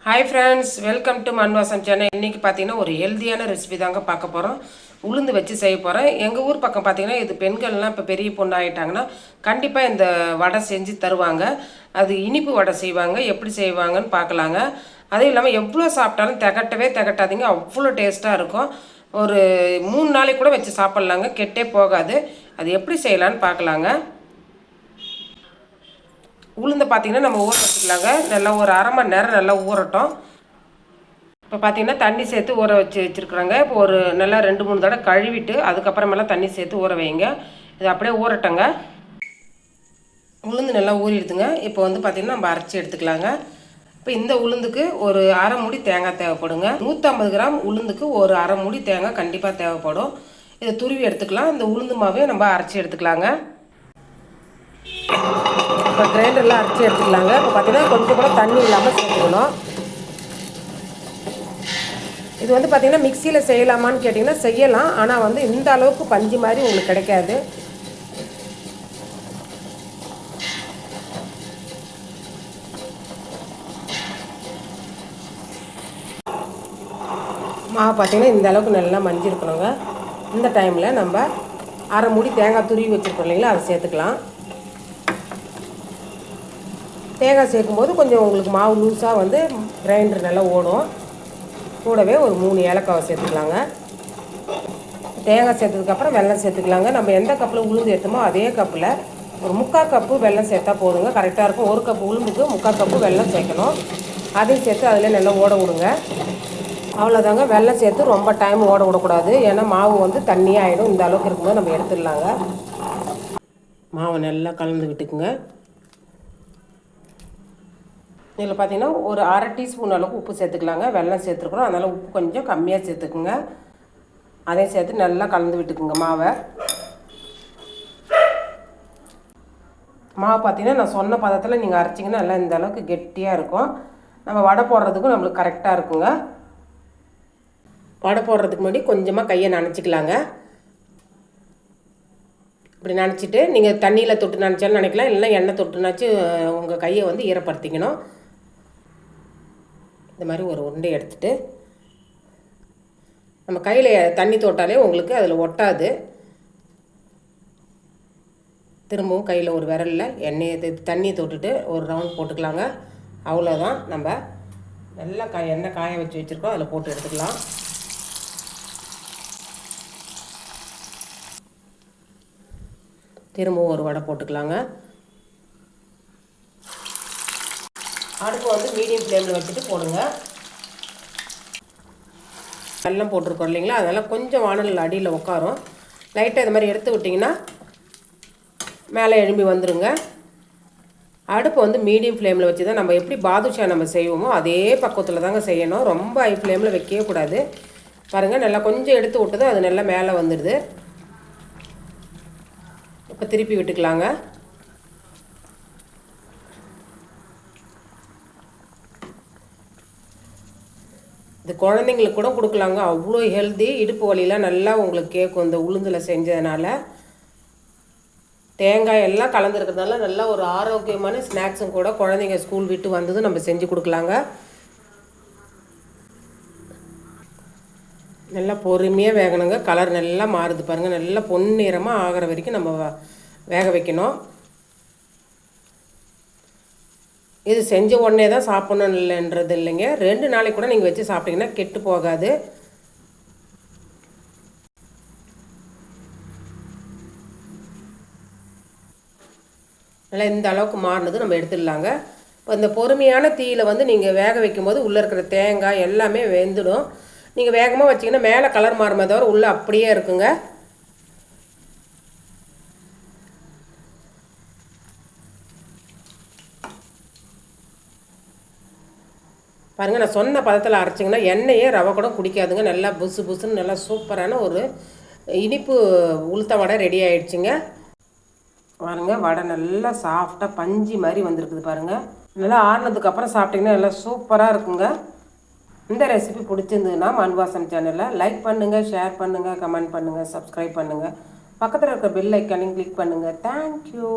Hi friends, welcome to மண்வாசம் channel. இன்றைக்கி பார்த்தீங்கன்னா ஒரு ஹெல்த்தியான ரெசிபி தாங்க பார்க்க போகிறோம். உளுந்து வச்சு செய்ய போகிறேன். எங்கள் ஊர் பக்கம் பார்த்தீங்கன்னா இது பெண்கள்லாம் இப்போ பெரிய பொண்ணு ஆகிட்டாங்கன்னா கண்டிப்பாக இந்த வடை செஞ்சு தருவாங்க. அது இனிப்பு வடை செய்வாங்க. எப்படி செய்வாங்கன்னு பார்க்கலாங்க. அதுவும் இல்லாமல் எவ்வளோ சாப்பிட்டாலும் திகட்டாதீங்க. அவ்வளோ டேஸ்ட்டாக இருக்கும். ஒரு 3 நாளைக்கு கூட வச்சு சாப்பிட்லாங்க, கெட்டே போகாது. அது எப்படி செய்யலான்னு பார்க்கலாங்க. உளுந்து பார்த்திங்கன்னா நம்ம ஊற வச்சுக்கலாங்க. நல்லா ஒரு அரை மணி நேரம் நல்லா ஊறட்டும். இப்போ பார்த்திங்கன்னா தண்ணி சேர்த்து ஊற வச்சுருக்குறாங்க. இப்போ ஒரு நல்லா 2-3 தடவை கழுவிட்டு அதுக்கப்புறமெல்லாம் தண்ணி சேர்த்து ஊற வைங்க. இது அப்படியே ஊறட்டங்க. உளுந்து நல்லா ஊறிடுதுங்க. இப்போ வந்து பார்த்திங்கன்னா நம்ம அரைச்சி எடுத்துக்கலாங்க. இப்போ இந்த உளுந்துக்கு ஒரு அரை மூடி தேங்காய் தேவைப்படுங்க. 150 கிராம் உளுந்துக்கு ஒரு அரை மூடி தேங்காய் கண்டிப்பாக தேவைப்படும். இதை துருவி எடுத்துக்கலாம். இந்த உளுந்து மாவே நம்ம அரைச்சி எடுத்துக்கலாங்க. இப்போ கிரைண்டர்லாம் அரைச்சி எடுத்துக்கலாங்க. இப்போ பார்த்தீங்கன்னா கொஞ்சம் கூட தண்ணி இல்லாமல் சேர்த்துக்கணும். இது வந்து பார்த்திங்கன்னா மிக்சியில் செய்யலாமான்னு கேட்டிங்கன்னா செய்யலாம். ஆனால் வந்து இந்த அளவுக்கு பஞ்சு மாதிரி உங்களுக்கு கிடைக்காது. மாவு பார்த்திங்கன்னா இந்த அளவுக்கு நல்லா மஞ்சி இருக்கணுங்க. இந்த டைமில் நம்ம அரை மூடி தேங்காய் துருவி வச்சுருக்கோம் இல்லைங்களா, அதை சேர்த்துக்கலாம். தேங்காய் சேர்க்கும்போது கொஞ்சம் உங்களுக்கு மாவு லூஸாக வந்து கிரைண்டர் நல்லா ஓடும். கூடவே ஒரு 3 ஏலக்காவை சேர்த்துக்கலாங்க. தேங்காய் சேர்த்ததுக்கப்புறம் வெல்லம் சேர்த்துக்கலாங்க. நம்ம எந்த கப்பில் உளுந்து ஏற்றுமோ அதே கப்பில் ஒரு 3/4 கப்பு வெல்லம் சேர்த்தா போதுங்க, கரெக்டாக இருக்கும். 1 கப்பு உளுந்துக்கு 3/4 கப்பு வெல்லம் சேர்க்கணும். அதையும் சேர்த்து அதில் நல்லா ஓட விடுங்க. அவ்வளோதாங்க. வெல்லம் சேர்த்து ரொம்ப டைம் ஓட விடக்கூடாது, ஏன்னா மாவு வந்து தண்ணியாக ஆகிடும். இந்த அளவுக்கு இருக்கும்போது நம்ம எடுத்துடலாங்க. மாவை நல்லா கலந்து விட்டுக்குங்க. இதில் பார்த்திங்கன்னா ஒரு அரை டீஸ்பூன் அளவுக்கு உப்பு சேர்த்துக்கலாங்க. வெல்லம் சேர்த்துருக்குறோம், அதனால் உப்பு கொஞ்சம் கம்மியாக சேர்த்துக்குங்க. அதையும் சேர்த்து நல்லா கலந்து விட்டுக்குங்க மாவை. மாவு பார்த்திங்கன்னா நான் சொன்ன பதத்தில் நீங்கள் அரைச்சிங்கன்னா எல்லாம் இந்த அளவுக்கு கெட்டியாக இருக்கும். நம்ம வடை போடுறதுக்கும் நம்மளுக்கு கரெக்டாக இருக்குங்க. வடை போடுறதுக்கு முன்னாடி கொஞ்சமாக கையை நனைச்சிக்கலாங்க. இப்படி நினச்சிட்டு நீங்கள் தண்ணியில் தொட்டு நினச்சாலும் நினைக்கலாம், இல்லைன்னா எண்ணெய் தொட்டுனாச்சு உங்கள் கையை வந்து ஈரப்படுத்திக்கணும். இந்த மாதிரி ஒரு உருண்டை எடுத்துகிட்டு நம்ம கையில் தண்ணி தொட்டாலே உங்களுக்கு அதில் ஒட்டாது. திரும்பவும் கையில் ஒரு விரலில் எண்ணெயை தண்ணியை தொட்டுட்டு ஒரு ரவுண்ட் போட்டுக்கலாங்க. அவ்வளோதான். நம்ம நல்லா எண்ணெய் காய வச்சுருக்கோம், அதில் போட்டு எடுத்துக்கலாம். திரும்பவும் ஒரு வடை போட்டுக்கலாங்க. அடுப்பு வந்து மீடியம் ஃப்ளேமில் வச்சுட்டு போடுங்க. வெல்லம் போட்டிருக்கோம் இல்லைங்களா, அதனால் கொஞ்சம் வானலில் அடியில் உட்காரும். லைட்டாக இது மாதிரி எடுத்து விட்டிங்கன்னா மேலே எழும்பி வந்துடுங்க. அடுப்பு வந்து மீடியம் ஃப்ளேமில் வச்சு தான் நம்ம எப்படி பாதுஷா நம்ம செய்வோமோ அதே பக்குவத்தில் தாங்க செய்யணும். ரொம்ப ஹை ஃப்ளேமில் வைக்கவே கூடாது. பாருங்கள், நல்லா கொஞ்சம் எடுத்து விட்டதும் அது நல்லா மேலே வந்துடுது. இப்போ திருப்பி விட்டுக்கலாங்க. இது குழந்தைங்களுக்கு கூட கொடுக்கலாங்க, அவ்வளோ ஹெல்தி. இடுப்பு வலிலாம் நல்லா உங்களுக்கு கேட்கும் இந்த உளுந்தில் செஞ்சதுனால. தேங்காய் எல்லாம் கலந்துருக்கிறதுனால நல்லா ஒரு ஆரோக்கியமான ஸ்நாக்ஸும் கூட. குழந்தைங்க ஸ்கூல் விட்டு வந்ததும் நம்ம செஞ்சு கொடுக்கலாங்க. நல்லா பொறுமையாக வேகணுங்க. கலர் நல்லா மாறுது பாருங்கள். நல்லா பொன்னிறமாக ஆகிற வரைக்கும் நம்ம வேக வைக்கணும். இது செஞ்ச உடனே தான் சாப்பிட்ணும் இல்லைன்றது இல்லைங்க. 2 நாளைக்கு கூட நீங்கள் வச்சு சாப்பிட்டீங்கன்னா கெட்டு போகாது. நல்லா இந்த அளவுக்கு மாறினது நம்ம எடுத்துடலாங்க. இப்போ இந்த பொறுமையான தீயில் வந்து நீங்கள் வேக வைக்கும்போது உள்ளே இருக்கிற தேங்காய் எல்லாமே வெந்துடும். நீங்கள் வேகமாக வச்சிங்கன்னா மேலே கலர் மாறுமே தவிர உள்ளே அப்படியே இருக்குங்க. பாருங்கள், நான் சொன்ன பதத்தில் அரைச்சிங்கன்னா எண்ணெயே ரவை கூட குடிக்காதுங்க. நல்லா புசு புசுன்னு நல்லா சூப்பரான ஒரு இனிப்பு உளுத்த வடை ரெடி ஆகிடுச்சிங்க. பாருங்கள், வடை நல்லா சாஃப்டாக பஞ்சு மாதிரி வந்திருக்குது பாருங்கள். நல்லா ஆறுனதுக்கப்புறம் சாப்பிட்டிங்கன்னா நல்லா சூப்பராக இருக்குங்க. இந்த ரெசிபி பிடிச்சிருந்ததுன்னா மண்வாசம் சேனலை லைக் பண்ணுங்கள், ஷேர் பண்ணுங்கள், கமெண்ட் பண்ணுங்கள், சப்ஸ்கிரைப் பண்ணுங்கள். பக்கத்தில் இருக்கிற பெல் ஐக்கானையும் கிளிக் பண்ணுங்கள். தேங்க்யூ.